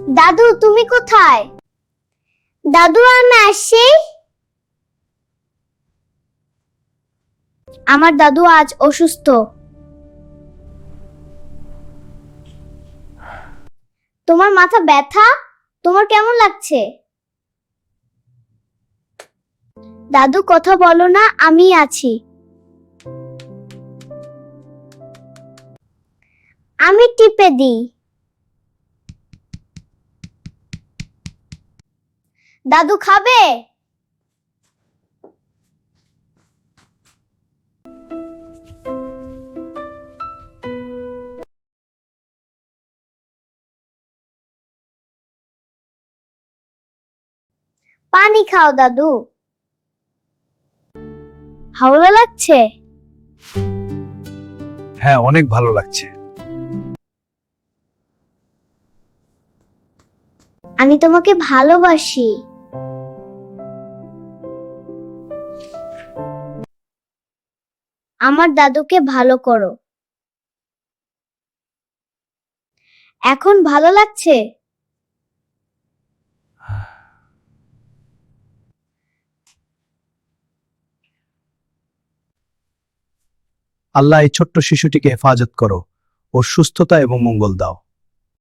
দাদু তুমি কোথায়? দাদু আমি আসছি। আমার দাদু আজ অসুস্থ। তোমার মাথা ব্যথা? তোমার কেমন লাগছে? দাদু কথা বলো না, আমি আছি। আমি টিপে দিই। দাদু খাবে? পানি খাও দাদু। হাওয়া লাগছে? হ্যাঁ, অনেক ভালো লাগছে। আমি তোমাকে ভালোবাসি। আমার দাদুকে ভালো করো। এখন ভালো লাগছে? আল্লাহ এই ছোট্ট শিশুটিকে হেফাজত করো, ওর সুস্থতা এবং মঙ্গল দাও।